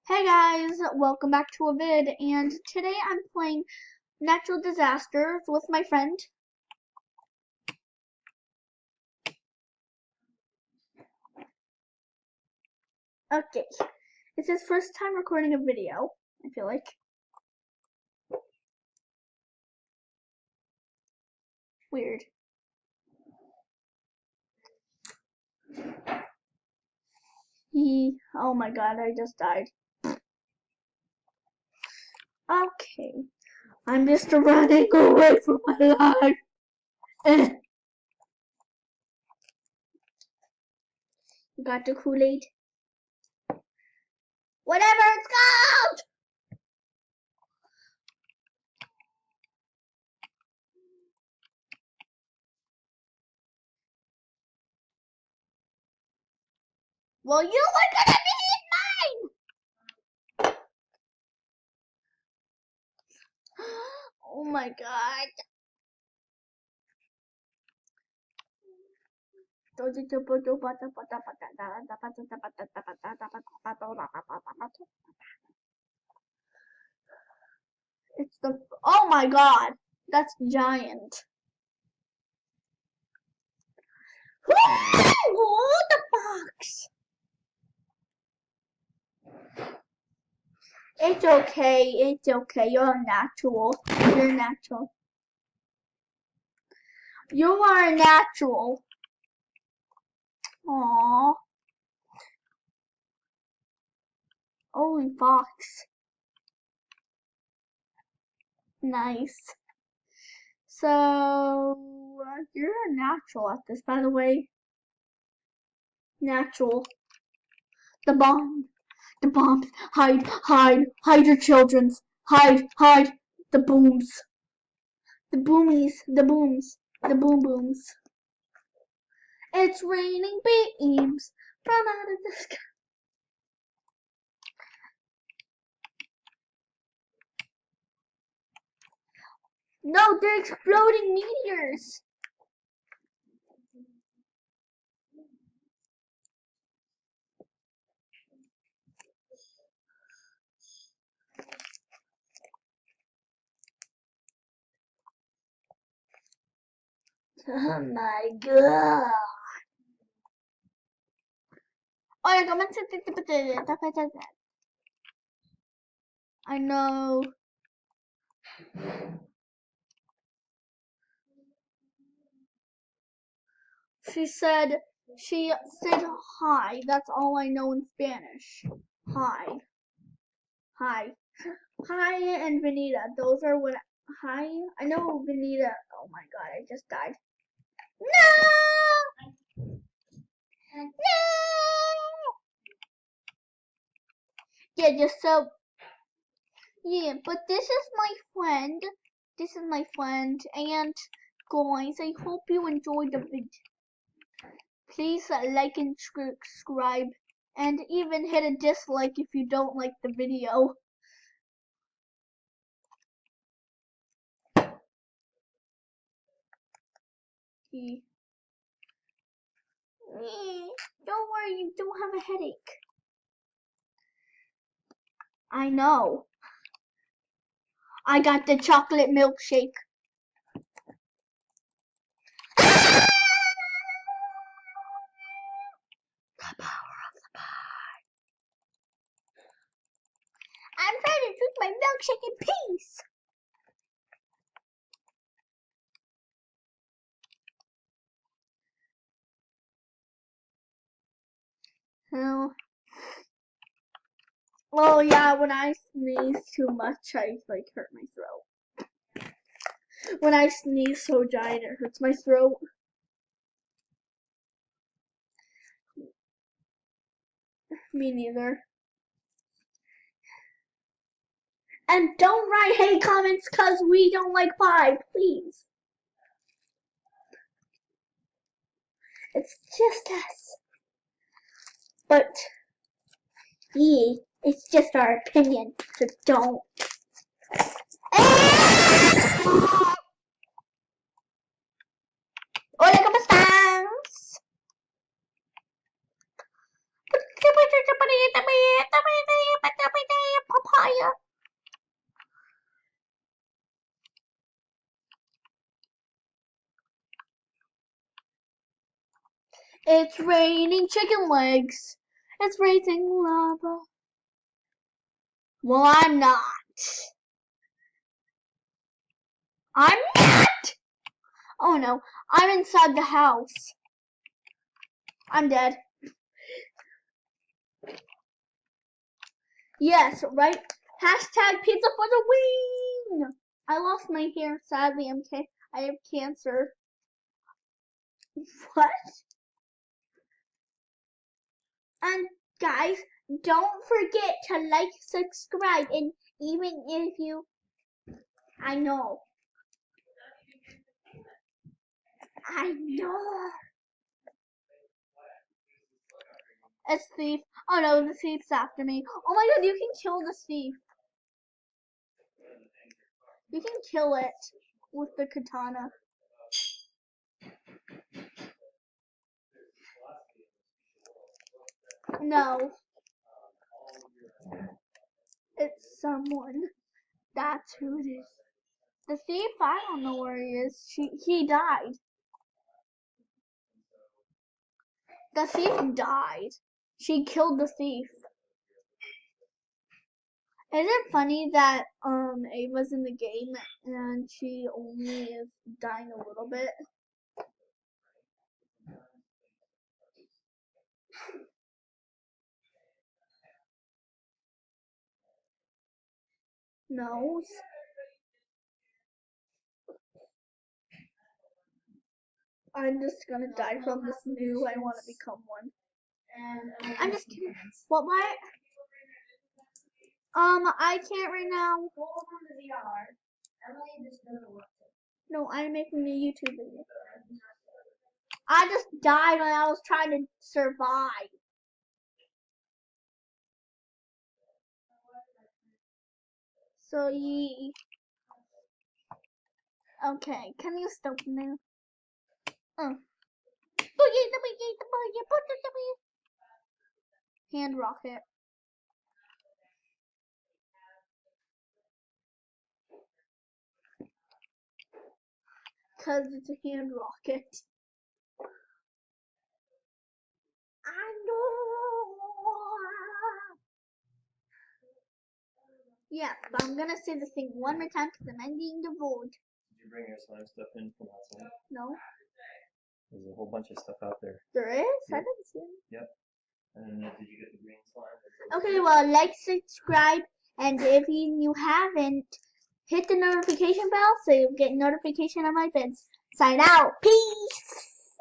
Hey guys, welcome back to a vid, and today I'm playing Natural Disasters with my friend. Okay, it's his first time recording a video, I feel like. Weird. Oh my god, I just died. Okay, I'm just running away from my life. Got the Kool-Aid. Whatever it's called! Well, you were gonna be in mine! Oh my god. It's the, oh my god, that's giant. What the box? It's okay, you're natural. You're natural. You are natural. Aww. Holy fox. Nice. So, you're a natural at this, by the way. Natural. The bombs. Hide your children. Hide. The booms. The boomies. The booms. The boom booms. It's raining beams from out of the sky. No, they're exploding meteors. Oh my god. Oye, ¿cómo se I know. She said hi. That's all I know in Spanish. Hi. Hi. Hi and Benita. Those are what hi. I know Benita. Oh my god, I just died. No! No! Yeah, just so. Yeah, but this is my friend. This is my friend. And guys, I hope you enjoyed the video. Please like and subscribe. And even hit a dislike if you don't like the video. Don't worry, you don't have a headache. I know. I got the chocolate milkshake. The power of the pie. I'm trying to drink my milkshake in peace. Oh yeah, when I sneeze too much, I like hurt my throat. When I sneeze so giant, it hurts my throat. Me neither. And don't write hate comments cause we don't like pie, please. It's just us. But yeah, it's just our opinion, so don't. Hola, ¿cómo estás? It's raining chicken legs. It's raining lava. Well, I'm not. I'm not! Oh no, I'm inside the house. I'm dead. Yes, right? Hashtag pizza for the win! I lost my hair, sadly. I have cancer. What? And guys, don't forget to like, subscribe, and even if you... I know. It's thief. Oh no, the thief's after me. Oh my god, you can kill the thief. You can kill it with the katana. No. It's someone. That's who it is. The thief, I don't know where he is. He died. The thief died. She killed the thief. Is it funny that Ava's in the game and she only is dying a little bit? No. I'm just gonna die from this new. I want to become one. I'm just kidding. What? I can't right now. No, I'm making a YouTube video. I just died when I was trying to survive. So okay, can you stop now? Hand rocket. Cause it's a hand rocket. I know. Yeah, but I'm gonna say the thing one more time because I'm ending the vote. Did you bring your slime stuff in from outside? No. There's a whole bunch of stuff out there. There is? Yep. I didn't see it. Yep. And did you get the green slime? Okay, well, like, subscribe, and if you haven't, hit the notification bell so you'll get notification of my vids. Sign out. Peace!